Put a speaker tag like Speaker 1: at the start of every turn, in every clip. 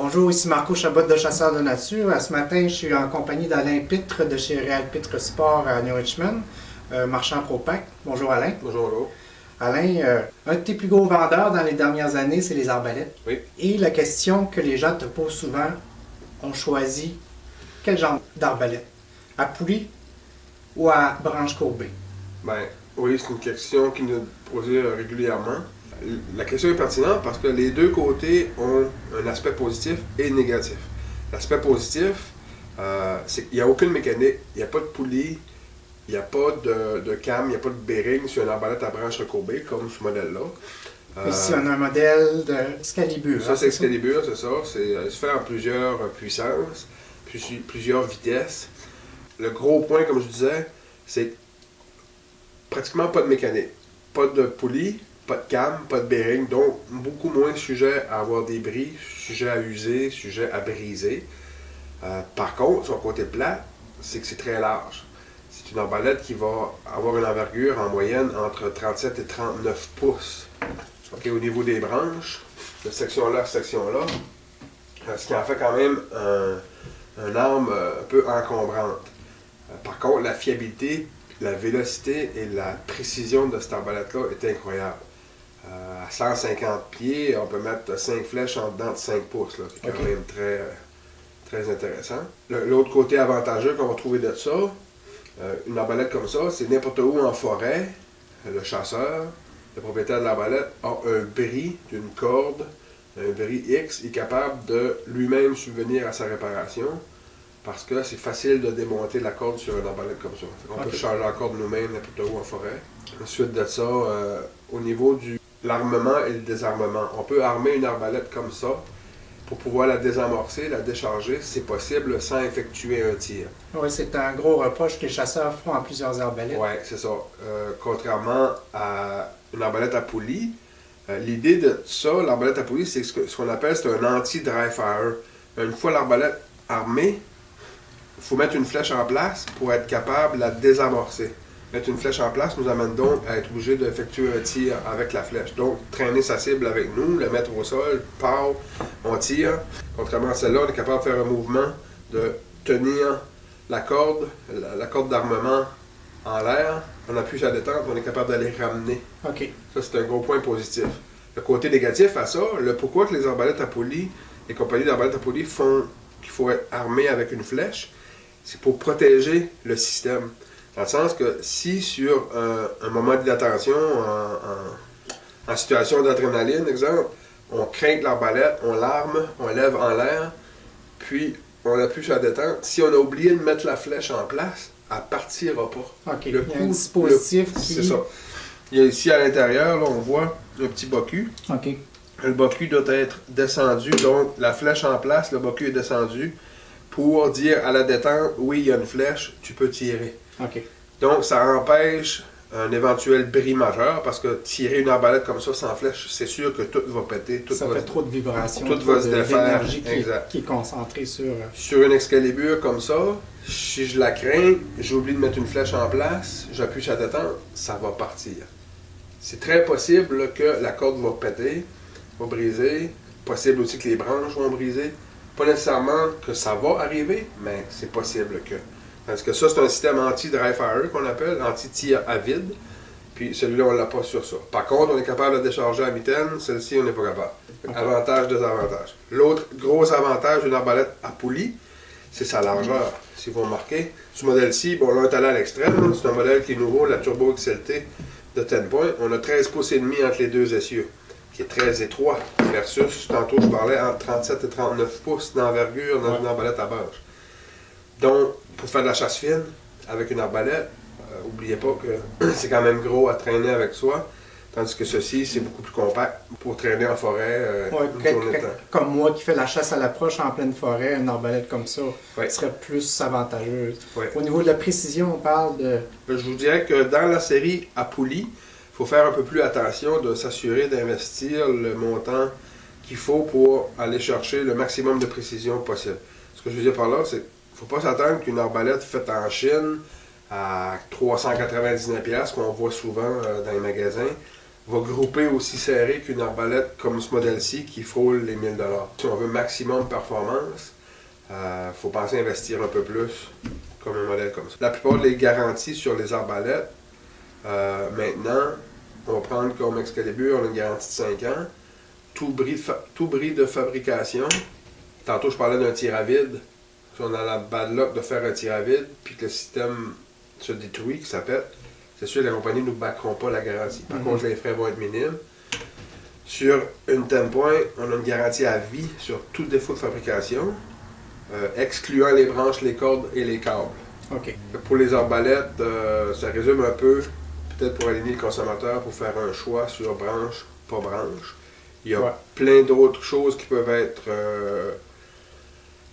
Speaker 1: Bonjour, ici Marco Chabot de Chasseurs de Nature. Ce matin, je suis en compagnie d'Alain Pitre de chez Real Pitre Sport à New Richmond, marchand Propac. Bonjour Alain.
Speaker 2: Bonjour, bonjour.
Speaker 1: Alain, un de tes plus gros vendeurs dans les dernières années, c'est les arbalètes.
Speaker 2: Oui.
Speaker 1: Et la question que les gens te posent souvent, on choisit quel genre d'arbalète? À poulie ou à branche courbée?
Speaker 2: Ben, oui, c'est une question qui nous est posée régulièrement. La question est pertinente parce que les deux côtés ont un aspect positif et négatif. L'aspect positif, c'est qu'il n'y a aucune mécanique, il n'y a pas de poulie, il n'y a pas de cam, il n'y a pas de bearing sur une arbalète à branche recourbée comme ce modèle-là.
Speaker 1: Ici, on a un modèle d'Excalibur.
Speaker 2: Ça, c'est Excalibur, c'est ça. C'est se fait en plusieurs puissances, plusieurs vitesses. Le gros point, comme je disais, c'est pratiquement pas de mécanique. Pas de poulie, pas de cam, pas de bearing, donc beaucoup moins sujet à avoir des bris, sujet à user, sujet à briser. Par contre, son côté plat, c'est que c'est très large. C'est une arbalète qui va avoir une envergure en moyenne entre 37 et 39 pouces. Okay, au niveau des branches, de section-là à section-là, ce qui en fait quand même un arme un peu encombrante. Par contre, la fiabilité, la vélocité et la précision de cette arbalète-là est incroyable. À 150 pieds, on peut mettre 5 flèches en dedans de 5 pouces, là, qui est quand même très intéressant. L'autre côté avantageux qu'on va trouver de ça, une arbalète comme ça, c'est n'importe où en forêt, le chasseur, le propriétaire de l'arbalète a un bris d'une corde, un bris X, est capable de lui-même subvenir à sa réparation parce que c'est facile de démonter la corde sur une arbalète comme ça. On peut changer la corde nous-mêmes n'importe où en forêt. Ensuite de ça, au niveau de l'armement et le désarmement, on peut armer une arbalète comme ça pour pouvoir la désamorcer, la décharger, c'est possible sans effectuer un tir.
Speaker 1: Oui, c'est un gros reproche que les chasseurs font à plusieurs arbalètes.
Speaker 2: Oui, c'est ça. Contrairement à une arbalète à poulie, l'idée de ça, l'arbalète à poulie, c'est ce qu'on appelle c'est un anti-dry fire. Une fois l'arbalète armée, il faut mettre une flèche en place pour être capable de la désamorcer. Mettre une flèche en place nous amène donc à être obligé d'effectuer un tir avec la flèche. Donc, traîner sa cible avec nous, la mettre au sol, pow, on tire. Contrairement à celle-là, on est capable de faire un mouvement, de tenir la corde d'armement en l'air. On appuie sur la détente, on est capable d'aller ramener.
Speaker 1: OK.
Speaker 2: Ça, c'est un gros point positif. Le côté négatif à ça, pourquoi que les arbalètes à poulie, les compagnies d'arbalètes à poulie font qu'il faut être armé avec une flèche, c'est pour protéger le système. Dans le sens que si sur un moment d'inattention, en situation d'adrénaline, exemple, on craint l'arbalète, on l'arme, on lève en l'air, puis on appuie sur la détente, si on a oublié de mettre la flèche en place, elle ne partira pas.
Speaker 1: OK, il y a un dispositif qui...
Speaker 2: C'est ça. Il y a ici à l'intérieur, là, on voit un petit bocus.
Speaker 1: OK.
Speaker 2: Le bocus doit être descendu, donc la flèche en place, le bocus est descendu pour dire à la détente, oui, il y a une flèche, tu peux tirer.
Speaker 1: OK.
Speaker 2: Donc, ça empêche un éventuel bris majeur, parce que tirer une arbalète comme ça sans flèche, c'est sûr que tout va péter.
Speaker 1: Ça fait trop de vibrations,
Speaker 2: tout va se défaire.
Speaker 1: D'énergie qui est concentrée sur...
Speaker 2: Sur une Excalibur comme ça, si je la crains, j'oublie de mettre une flèche en place, j'appuie sur la détente, ça va partir. C'est très possible que la corde va péter, va briser, possible aussi que les branches vont briser. Pas nécessairement que ça va arriver, mais c'est possible que... Parce que ça, c'est un système anti-dry fire qu'on appelle, anti-tir à vide. Puis celui-là, on ne l'a pas sur ça. Par contre, on est capable de décharger à mitaine. Celle-ci, on n'est pas capable. Avantage, désavantage. L'autre gros avantage d'une arbalète à poulie, c'est sa largeur. Si vous remarquez, ce modèle-ci, bon, là, on est allé à l'extrême. C'est un modèle qui est nouveau, la Turbo XLT de 10 points. On a 13 pouces et demi entre les deux essieux, qui est très étroit. Versus, tantôt, je parlais entre 37 et 39 pouces d'envergure dans une arbalète à branche. Donc, pour faire de la chasse fine avec une arbalète, n'oubliez pas que c'est quand même gros à traîner avec soi, tandis que ceci, c'est beaucoup plus compact pour traîner en forêt une journée de temps.
Speaker 1: Comme moi qui fais la chasse à l'approche en pleine forêt, une arbalète comme ça serait plus avantageuse. Au niveau de la précision, on parle de...
Speaker 2: Je vous dirais que dans la série à poulie, il faut faire un peu plus attention de s'assurer d'investir le montant qu'il faut pour aller chercher le maximum de précision possible. Ce que je veux dire par là, c'est il ne faut pas s'attendre qu'une arbalète faite en Chine à 399$, qu'on voit souvent dans les magasins, va grouper aussi serré qu'une arbalète comme ce modèle-ci qui frôle les 1000 $. Si on veut maximum performance, faut penser à investir un peu plus comme un modèle comme ça. La plupart des garanties sur les arbalètes, maintenant, on va prendre comme Excalibur, on a une garantie de 5 ans. Tout bris de fabrication. Tantôt, je parlais d'un tir à vide. Si on a la bad luck de faire un tir à vide, puis que le système se détruit, que ça pète, c'est sûr que les compagnies ne nous backeront pas la garantie. Par contre, les frais vont être minimes. Sur une 10 points, on a une garantie à vie sur tout défaut de fabrication, excluant les branches, les cordes et les câbles.
Speaker 1: OK.
Speaker 2: Pour les arbalètes, ça résume un peu, peut-être pour aligner le consommateur, pour faire un choix sur branche, pas branche. Il y a plein d'autres choses qui peuvent être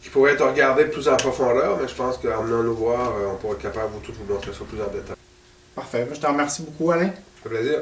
Speaker 2: qui pourraient être regardées plus en profondeur, mais je pense qu'en venant nous voir, on pourra être capable de tout vous montrer ça plus en détail.
Speaker 1: Parfait. Je te remercie beaucoup, Alain.
Speaker 2: Ça fait plaisir.